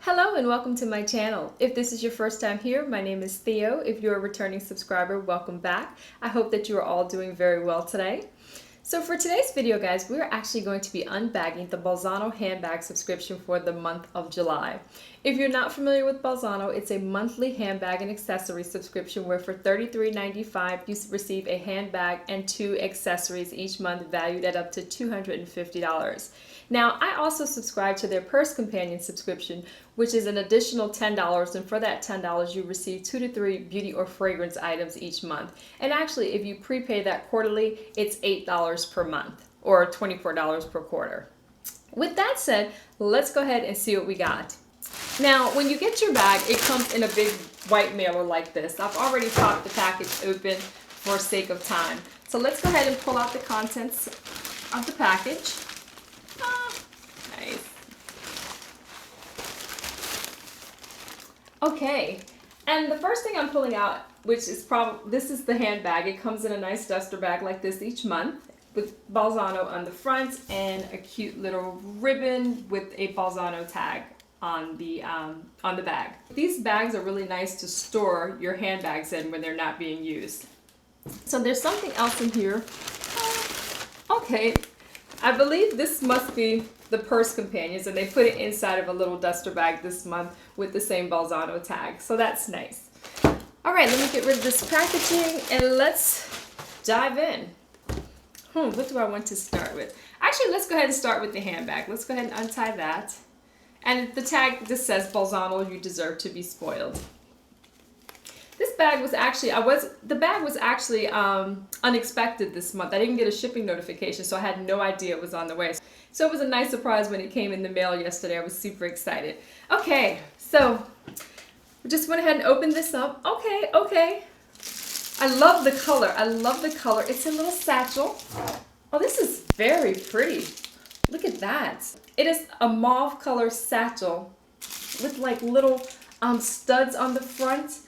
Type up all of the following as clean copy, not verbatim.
Hello and welcome to my channel. If this is your first time here, my name is Theo. If you're a returning subscriber, welcome back. I hope that you are all doing very well today. So for today's video, guys, we're actually going to be unbagging the Bolzano handbag subscription for the month of July. If you're not familiar with Bolzano, it's a monthly handbag and accessory subscription where for $33.95 you receive a handbag and 2 accessories each month valued at up to $250. Now, I also subscribe to their Purse Companion subscription, which is an additional $10, and for that $10 you receive 2 to 3 beauty or fragrance items each month. And actually, if you prepay that quarterly, it's $8 per month or $24 per quarter. With that said, let's go ahead and see what we got. Now, when you get your bag, it comes in a big white mailer like this. I've already popped the package open for sake of time. So let's go ahead and pull out the contents of the package. Nice. Okay, and the first thing I'm pulling out, which is this is the handbag. It comes in a nice duster bag like this each month with Bolzano on the front and a cute little ribbon with a Bolzano tag on the bag. These bags are really nice to store your handbags in when they're not being used. So there's something else in here. Okay, I believe this must be the Purse Companions, and they put it inside of a little duster bag this month with the same Bolzano tag. So that's nice. All right, let me get rid of this packaging and let's dive in. What do I want to start with? Actually, let's go ahead and start with the handbag. Let's go ahead and untie that. And the tag just says, Bolzano, you deserve to be spoiled. This bag was actually, the bag was actually unexpected this month. I didn't get a shipping notification, so I had no idea it was on the way. So it was a nice surprise when it came in the mail yesterday. I was super excited. Okay, so we just went ahead and opened this up. Okay. I love the color. It's a little satchel. Oh, this is very pretty. Look at that. It is a mauve color satchel with like little studs on the front.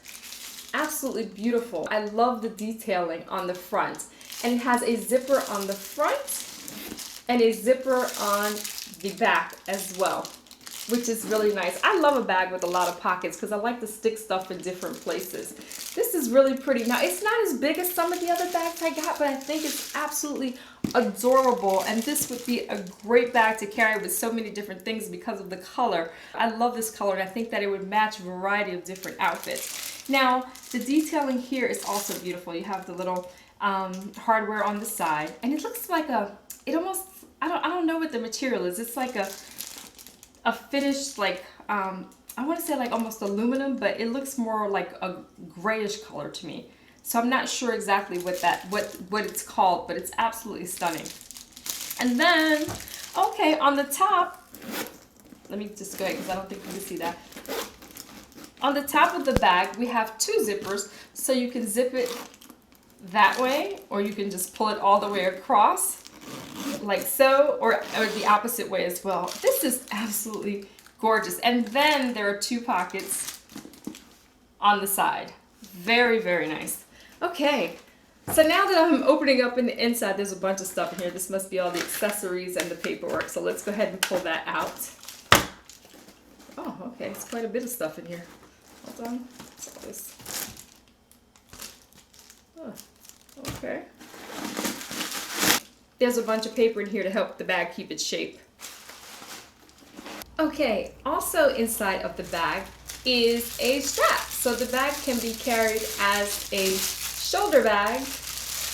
Absolutely beautiful. I love the detailing on the front. And it has a zipper on the front and a zipper on the back as well, which is really nice. I love a bag with a lot of pockets because I like to stick stuff in different places. This is really pretty. Now, it's not as big as some of the other bags I got, but I think it's absolutely adorable. And this would be a great bag to carry with so many different things because of the color. I love this color, and I think that it would match a variety of different outfits. Now, the detailing here is also beautiful. You have the little hardware on the side, and it looks like I don't know what the material is. It's like a finished, like I want to say like almost aluminum, but it looks more like a grayish color to me. So I'm not sure exactly what it's called, but it's absolutely stunning. And then, okay, on the top, let me just go ahead because I don't think you can see that. On the top of the bag, we have 2 zippers, so you can zip it that way, or you can just pull it all the way across, like so, or the opposite way as well. This is absolutely gorgeous. And then there are 2 pockets on the side. Very, very nice. Okay, so now that I'm opening up in the inside, there's a bunch of stuff in here. This must be all the accessories and the paperwork, so let's go ahead and pull that out. Oh, okay, it's quite a bit of stuff in here. Hold on. What's all this? Oh, okay. There's a bunch of paper in here to help the bag keep its shape. Okay, also inside of the bag is a strap. So the bag can be carried as a shoulder bag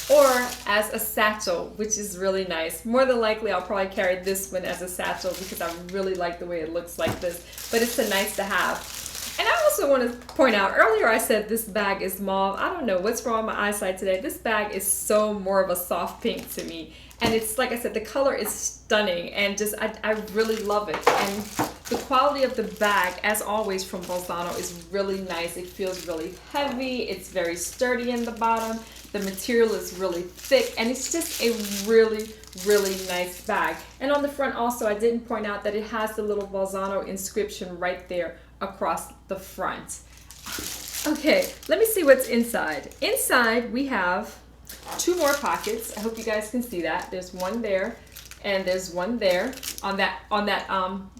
or as a satchel, which is really nice. More than likely, I'll probably carry this one as a satchel because I really like the way it looks like this, but it's a nice to have. And I also want to point out, earlier I said this bag is mauve. I don't know what's wrong with my eyesight today. This bag is so more of a soft pink to me. And it's, like I said, the color is stunning, and just, I really love it. And the quality of the bag, as always from Bolzano, is really nice. It feels really heavy. It's very sturdy in the bottom. The material is really thick, and it's just a really, really nice bag. And on the front also, I didn't point out that it has the little Bolzano inscription right there across the front. Okay, let me see what's inside. Inside we have 2 more pockets. I hope you guys can see that. There's one there And there's one there on that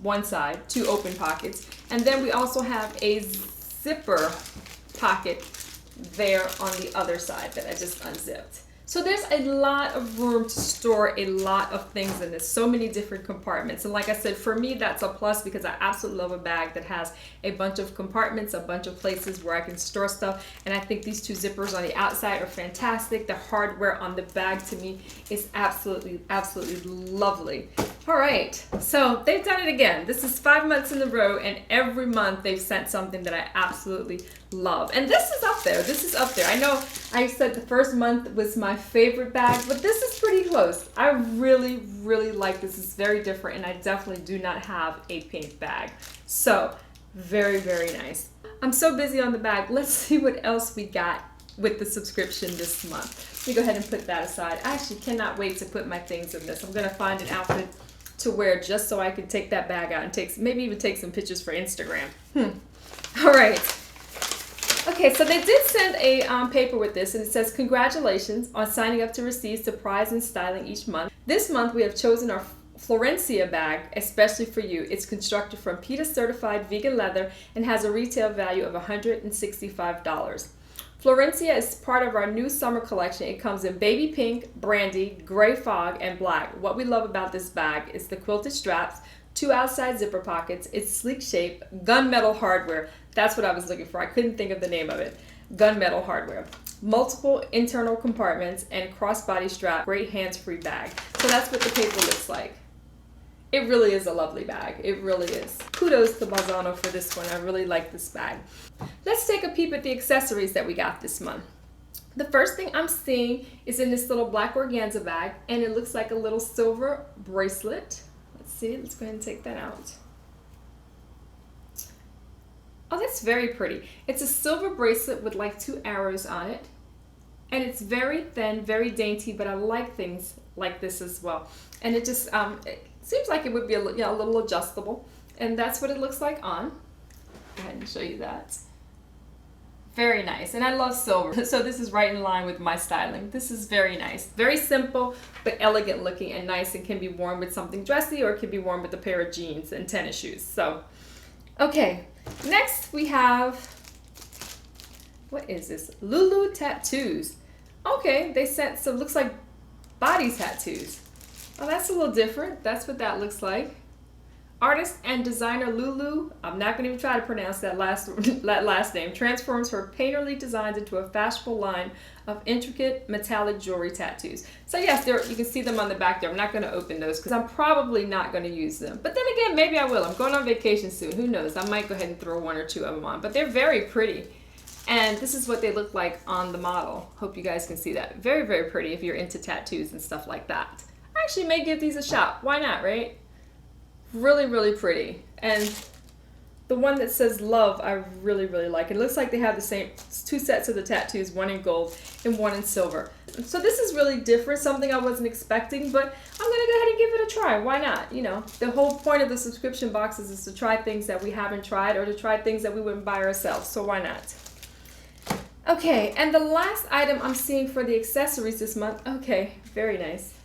one side, 2 open pockets. And then we also have a zipper pocket there on the other side that I just unzipped. So there's a lot of room to store a lot of things in this, so many different compartments. And like I said, for me, that's a plus because I absolutely love a bag that has a bunch of compartments, a bunch of places where I can store stuff. And I think these 2 zippers on the outside are fantastic. The hardware on the bag to me is absolutely, absolutely lovely. All right, so they've done it again. This is 5 months in a row, and every month they've sent something that I absolutely love. And this is up there. This is up there. I know I said the first month was my favorite bag, but this is pretty close. I really, really like this. It's very different, and I definitely do not have a pink bag. So very, very nice. I'm so busy on the bag. Let's see what else we got with the subscription this month. Let me go ahead and put that aside. I actually cannot wait to put my things in this. I'm going to find an outfit to wear just so I can take that bag out and maybe even take some pictures for Instagram. All right. Okay, so they did send a paper with this, and it says, congratulations on signing up to receive surprise and styling each month. This month we have chosen our Florencia bag especially for you. It's constructed from PETA certified vegan leather and has a retail value of $165. Florencia is part of our new summer collection. It comes in baby pink, brandy, gray fog, and black. What we love about this bag is the quilted straps, 2 outside zipper pockets, its sleek shape, gunmetal hardware. That's what I was looking for. I couldn't think of the name of it. Gunmetal hardware. Multiple internal compartments and crossbody strap. Great hands-free bag. So that's what the paper looks like. It really is a lovely bag. It really is. Kudos to Bolzano for this one. I really like this bag. Let's take a peep at the accessories that we got this month. The first thing I'm seeing is in this little black organza bag, and it looks like a little silver bracelet. Let's see. Let's go ahead and take that out. Oh, that's very pretty. It's a silver bracelet with like 2 arrows on it. And it's very thin, very dainty, but I like things like this as well. And it just it seems like it would be a little adjustable. And that's what it looks like on. Go ahead and show you that. Very nice. And I love silver. So this is right in line with my styling. This is very nice. Very simple, but elegant looking and nice, and can be worn with something dressy, or it can be worn with a pair of jeans and tennis shoes. So, okay. Next we have, what is this? Lulu tattoos. Okay, they sent some, looks like body tattoos. Oh, that's a little different. That's what that looks like. Artist and designer Lulu, I'm not going to even try to pronounce that last name, transforms her painterly designs into a fashionable line of intricate metallic jewelry tattoos. So yes, you can see them on the back there. I'm not going to open those because I'm probably not going to use them. But then again, maybe I will. I'm going on vacation soon. Who knows? I might go ahead and throw 1 or 2 of them on. But they're very pretty. And this is what they look like on the model. Hope you guys can see that. Very, very pretty if you're into tattoos and stuff like that. I actually may give these a shot. Why not, right? Really, really pretty. And the one that says love, I really, really like. It looks like they have the same 2 sets of the tattoos, 1 in gold and 1 in silver. So this is really different, something I wasn't expecting, but I'm going to go ahead and give it a try. Why not? You know, the whole point of the subscription boxes is to try things that we haven't tried, or to try things that we wouldn't buy ourselves. So why not? Okay, and the last item I'm seeing for the accessories this month, okay, very nice.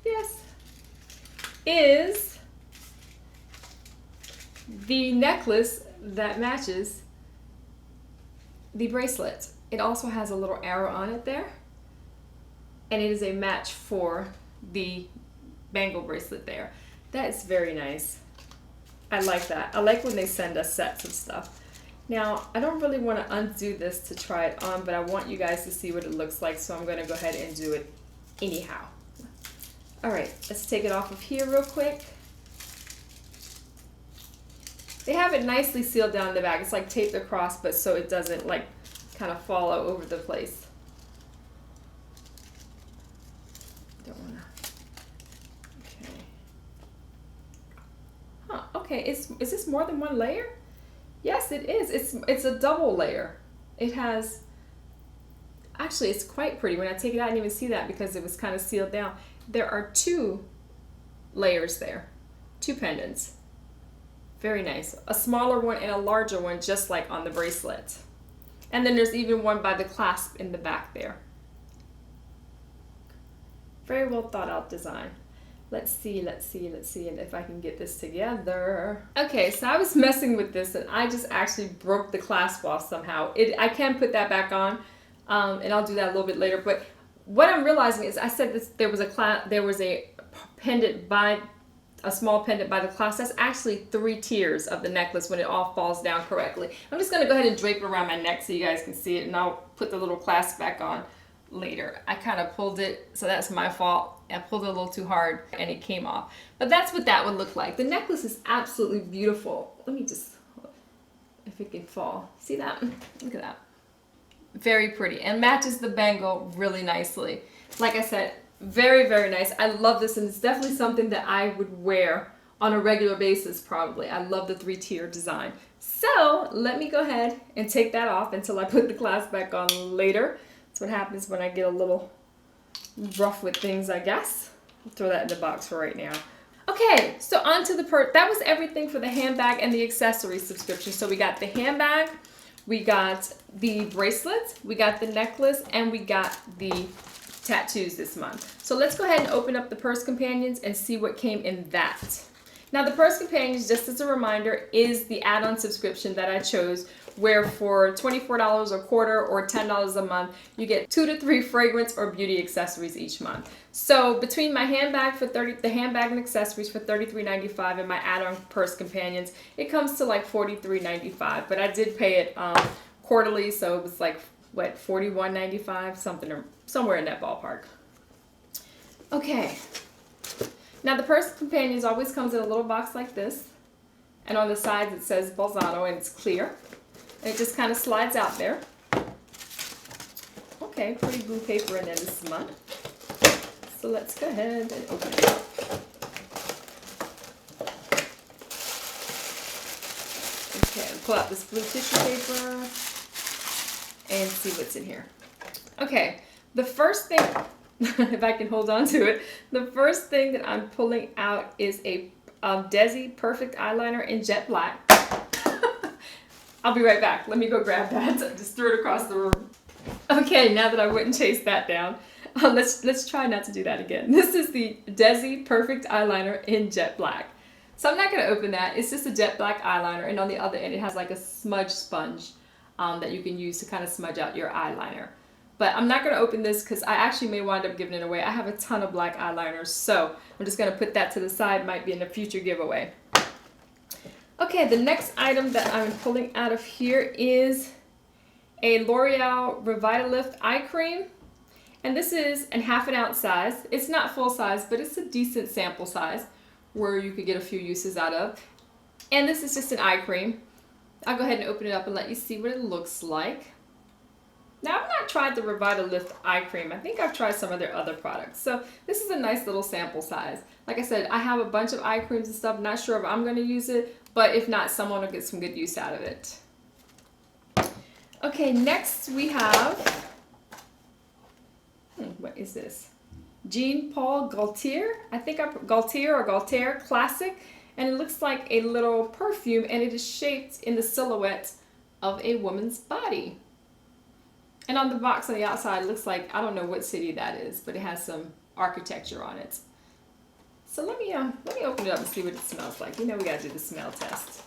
Yes, is the necklace that matches the bracelet. It also has a little arrow on it there, and it is a match for the bangle bracelet there. That is very nice. I like that. I like when they send us sets of stuff. Now, I don't really want to undo this to try it on, but I want you guys to see what it looks like, so I'm going to go ahead and do it anyhow. All right, let's take it off of here real quick. They have it nicely sealed down in the back. It's like taped across, but so it doesn't like kind of fall all over the place. Don't want to. Okay. Huh, okay, is this more than 1 layer? Yes, it is. It's a double layer. It has, actually it's quite pretty. When I take it out, I didn't even see that because it was kind of sealed down. There are 2 layers there, 2 pendants. Very nice. A smaller one and a larger one, just like on the bracelet. And then there's even one by the clasp in the back there. Very well thought out design. Let's see if I can get this together. Okay, so I was messing with this and I just actually broke the clasp off somehow. I can put that back on, and I'll do that a little bit later. But what I'm realizing is I said this, there was a pendant by a small pendant by the clasp. That's actually 3 tiers of the necklace when it all falls down correctly. I'm just gonna go ahead and drape it around my neck so you guys can see it, and I'll put the little clasp back on later. I kind of pulled it, so that's my fault. I pulled it a little too hard and it came off. But that's what that would look like. The necklace is absolutely beautiful. Let me just, if it can fall. See that? Look at that. Very pretty and matches the bangle really nicely. Like I said, very, very nice. I love this, and it's definitely something that I would wear on a regular basis probably. I love the 3-tier design. So let me go ahead and take that off until I put the clasp back on later. That's what happens when I get a little rough with things, I guess. I'll throw that in the box for right now. Okay, so on to the purse. That was everything for the handbag and the accessory subscription. So we got the handbag, we got the bracelets, we got the necklace, and we got the tattoos this month. So let's go ahead and open up the purse companions and see what came in that. Now the purse companions, just as a reminder, is the add-on subscription that I chose, where for $24 a quarter or $10 a month, you get 2 to 3 fragrance or beauty accessories each month. So between my handbag the handbag and accessories for $33.95 and my add-on purse companions, it comes to like $43.95. But I did pay it quarterly, so it was like what, $41.95, somewhere in that ballpark. Okay. Now the purse companions always comes in a little box like this, and on the sides it says Bolzano and it's clear. And it just kind of slides out there. Okay, pretty blue paper in there this month. So let's go ahead and open it up. Okay, pull out this blue tissue paper and see what's in here. Okay, the first thing, if I can hold on to it, the first thing that I'm pulling out is a Desi Perfect Eyeliner in Jet Black. I'll be right back. Let me go grab that. I just threw it across the room. Okay, now that I wouldn't chase that down, let's try not to do that again. This is the Desi Perfect Eyeliner in Jet Black. So I'm not going to open that. It's just a jet black eyeliner, and on the other end it has like a smudge sponge that you can use to kind of smudge out your eyeliner. But I'm not going to open this because I actually may wind up giving it away. I have a ton of black eyeliners, so I'm just going to put that to the side. Might be in a future giveaway. Okay, the next item that I'm pulling out of here is a L'Oreal Revitalift Eye Cream. And this is in 1/2 ounce size. It's not full size, but it's a decent sample size where you could get a few uses out of. And this is just an eye cream. I'll go ahead and open it up and let you see what it looks like. Now, I've not tried the Revitalift eye cream. I think I've tried some of their other products. So this is a nice little sample size. Like I said, I have a bunch of eye creams and stuff. Not sure if I'm going to use it, but if not, someone will get some good use out of it. Okay, next we have, what is this? Jean Paul Gaultier. I think Gaultier Classic. And it looks like a little perfume, and it is shaped in the silhouette of a woman's body. And on the box on the outside, it looks like, I don't know what city that is, but it has some architecture on it. So let me open it up and see what it smells like. You know we gotta do the smell test.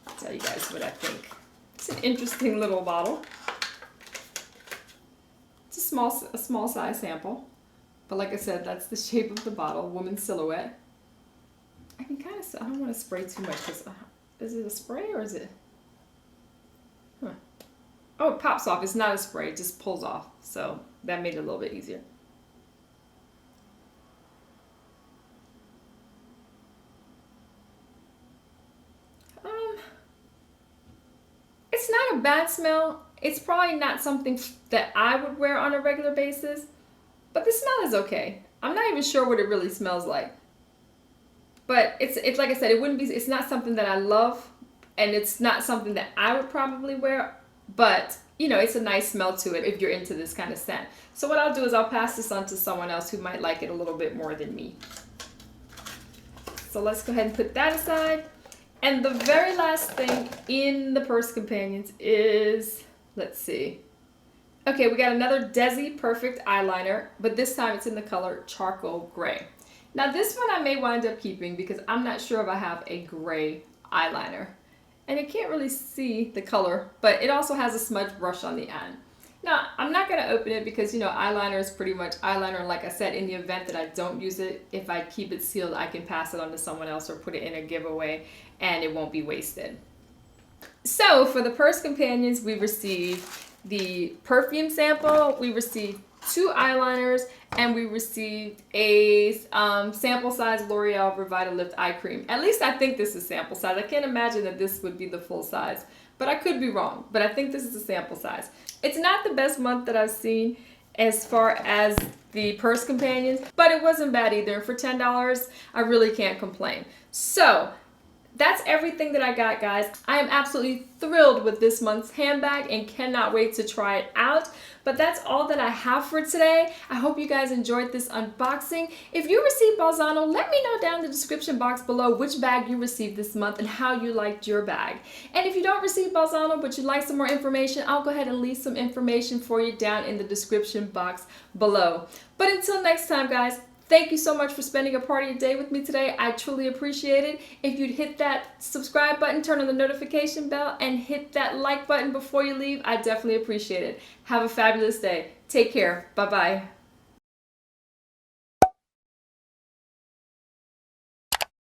I'll tell you guys what I think. It's an interesting little bottle. It's a small size sample. But like I said, that's the shape of the bottle, woman's silhouette. I can kind of, I don't want to spray too much because, is it a spray or is it? Huh. Oh, it pops off. It's not a spray, it just pulls off. So that made it a little bit easier. It's not a bad smell. It's probably not something that I would wear on a regular basis, but the smell is okay. I'm not even sure what it really smells like. But it's like I said, it's not something that I love, and it's not something that I would probably wear, but you know, it's a nice smell to it if you're into this kind of scent. So what I'll do is I'll pass this on to someone else who might like it a little bit more than me. So let's go ahead and put that aside. And the very last thing in the purse companions is, let's see. Okay, we got another Desi Perfect eyeliner, but this time it's in the color charcoal gray. Now this one I may wind up keeping because I'm not sure if I have a gray eyeliner. And you can't really see the color, but it also has a smudge brush on the end. Now, I'm not going to open it because, you know, eyeliner is pretty much eyeliner. Like I said, in the event that I don't use it, if I keep it sealed, I can pass it on to someone else or put it in a giveaway and it won't be wasted. So for the purse companions, we received the perfume sample, we received 2 eyeliners, and we received a sample size L'Oreal Revitalift eye cream. At least I think this is sample size. I can't imagine that this would be the full size, but I could be wrong. But I think this is a sample size. It's not the best month that I've seen as far as the purse companions, but it wasn't bad either. For $10, I really can't complain. So that's everything that I got, guys. I am absolutely thrilled with this month's handbag and cannot wait to try it out. But that's all that I have for today. I hope you guys enjoyed this unboxing. If you received Bolzano, let me know down in the description box below which bag you received this month and how you liked your bag. And if you don't receive Bolzano but you'd like some more information, I'll go ahead and leave some information for you down in the description box below. But until next time, guys, thank you so much for spending a part of your day with me today. I truly appreciate it. If you'd hit that subscribe button, turn on the notification bell, and hit that like button before you leave, I definitely appreciate it. Have a fabulous day. Take care. Bye-bye.